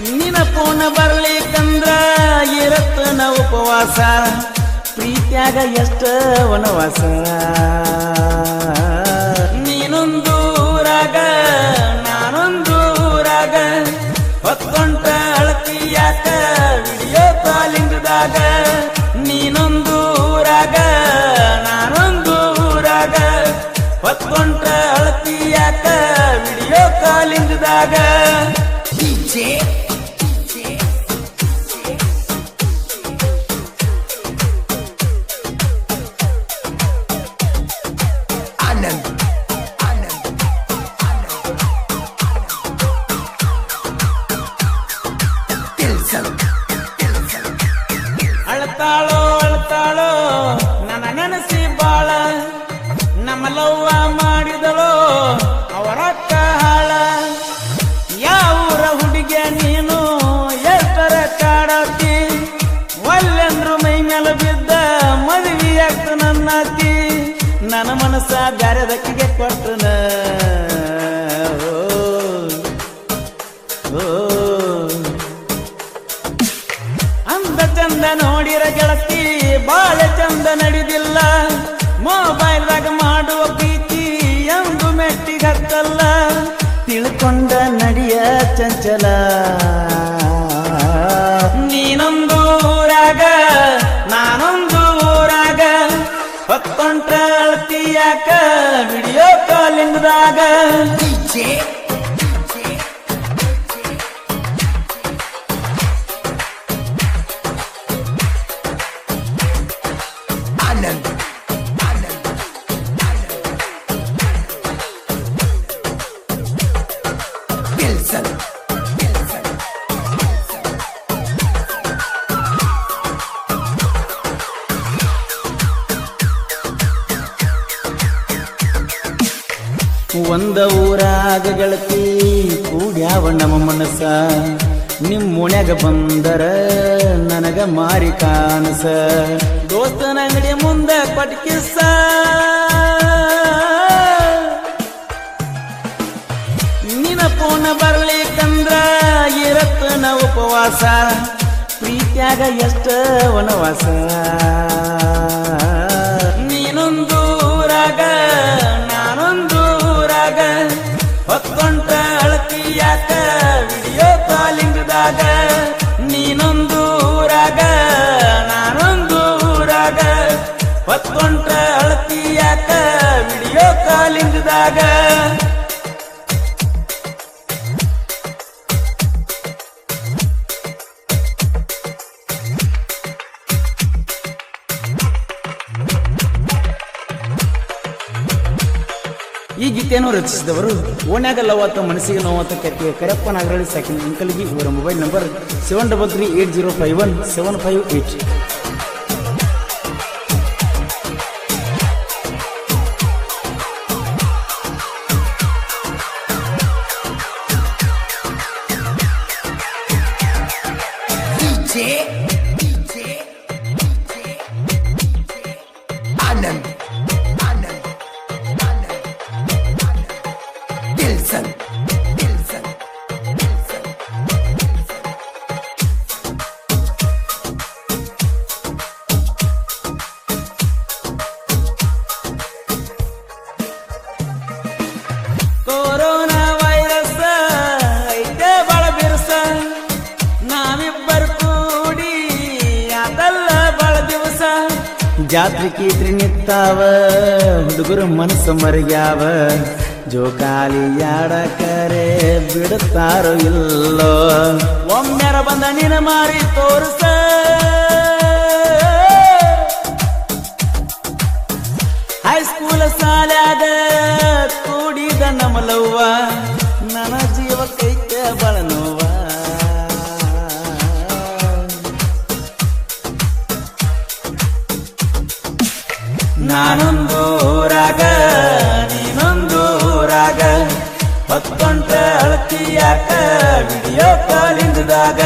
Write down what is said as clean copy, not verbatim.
ನಿನ ಪೂರ್ಣ ಬರ್ಲಿಕ್ಕಂದ್ರ ಇರತ್ತನ ಉಪವಾಸ ಪ್ರೀತ್ಯಾಗ ಎಷ್ಟ ವನವಾಸ ನೀನೊಂದೂರಾಗ ನಾನೊಂದೂರಾಗ ಹೊತ್ಕೊಂಡ ಅಳತಿಯಾಕ ವಿಡಿಯೋ ಕಾಲಿಂಗದಾಗ ನೀನೊಂದೂರಾಗ ನಾನೊಂದೂರಾಗ ಹೊತ್ಕೊಂಡ ಅಳತಿಯಾಕ ವಿಡಿಯೋ ಕಾಲಿಂಗದಾಗ ಅಳತಾಳೋ ಅಳತಾಳೋ ನನ್ನ ನೆನಸಿ ಬಾಳ ನಮ್ಮ ಲವ್ವ ಮಾಡಿದಳೋ ಅವರಕ್ಕ ಹಾಳ ಯಾವೂರ ಹುಡುಗಿಯ ನೀನು ಎಷ್ಟರ ಕಾಡತಿ ಒಲ್ಲೆಂದ್ರು ಮೈ ಮೇಲೆ ಬಿದ್ದ ಮದುವೆಯಾಗ್ತು ನನ್ನತಿ ನನ್ನ ಮನಸ್ಸ ಬ್ಯಾರೆದಕ್ಕಿಗೆ ಕೊಟ್ಟನ ಅಂದ ಚಂದ ನೋಡಿರ ಗೆಳತಿ ಬಾಳ ಚಂದ ನಡೆದಿಲ್ಲ ಮೊಬೈಲ್ದಾಗ ಮಾಡುವ ಪ್ರೀತಿ ಎಂದು ಮೆಟ್ಟಿಗತ್ತಲ್ಲ ತಿಳ್ಕೊಂಡ ನಡಿಯ ಚಂಚಲ ನೀನೊಂದೂರಾಗ ನಾನೊಂದೂರಾಗ ಹೊತ್ಕೊಂಡ ಅಳತಿಯಾಕ ವಿಡಿಯೋ ಕಾಲಿಂಗದಾಗ ಒಂದ ಊರಾಗ ಗೆಳತಿ ಕೂಡ್ಯಾವ ನಮ್ಮ ಮನಸ್ಸ ನಿಮ್ಮೋಣ್ಯಾಗ ಬಂದರ ನನಗ ಮಾರಿ ಕಾನಸ ದೋಸ್ತನ ಅಂಗಡಿ ಮುಂದೆ ಪಟ್ಕಿಸ ನಿನ ಪೂರ್ಣ ಬರ್ಲಿಕ್ಕಂದ್ರ ಇರತ್ತನ ಉಪವಾಸ ಪ್ರೀತ್ಯಾಗ ಎಷ್ಟ ವನವಾಸ ನೀನೊಂದೂರಾಗ ನಾನೊಂದೂರಾಗ ಹೊತ್ಕೊಂಡ ಅಳತಿಯಾಕ ವಿಡಿಯೋ ಕಾಲಿಂಗದಾಗ ನೀನೊಂದೂರಾಗ ನಾನೊಂದೂರಾಗ ಹೊತ್ಕೊಂಡ ಅಳತಿಯಾಕ ವಿಡಿಯೋ ಕಾಲಿಂಗದಾಗ ಈ ಗೀತೆಯನ್ನು ರಚಿಸಿದವರು ಓಣ್ಯಾಗ ಲವಾತ ಮನಸ್ಸಿಗೆ ನೋವಾತ ಕೆತ್ತಿಯ ಕರೆಪ್ಪ ನಾಗರಳ್ಳಿ ಸಾಕಿನ ಅಂಕಲ್ಗಿ ಇವರ ಮೊಬೈಲ್ ನಂಬರ್ 7338051758. ಕೊರೋನಾ ವೈರಸ್ ಐತೆ ಬಾಳ ಬಿರ್ಸ ನಾವಿಬ್ಬರು ಕೂಡಿ ಅದಲ್ಲ ಬಾಳ ದಿವಸ ಜಾತ್ರೆ ಕೀತ್ರಿ ನಿತ್ತಾವ ಹುಡುಗರು ಮನಸ್ಸು ಮರಿಗ್ಯಾವ ಜೋಕಾಲಿ ಯಾಡಕರೆ ಬಿಡುತ್ತಾರೋ ಇಲ್ಲೋ ಒಮ್ಮೆರ ಬಂದ ನಿನ ಮಾರಿ ತೋರ್ಸ ಹೈಸ್ಕೂಲ್ ಸಾಲ್ಯಾಗ ಕೂಡಿದ ನಮಲವ್ವ ನನ್ನ ಜೀವ ಕೈತ ಬಳನೋವ ನಾನೊಂದೂರಾಗ ನೀನೊಂದೂರಾಗ ಹೊತ್ಕೊಂಡ ಅಳತಿಯಾಕ ವಿಡಿಯೋ ಕಾಲಿಂಗದಾಗ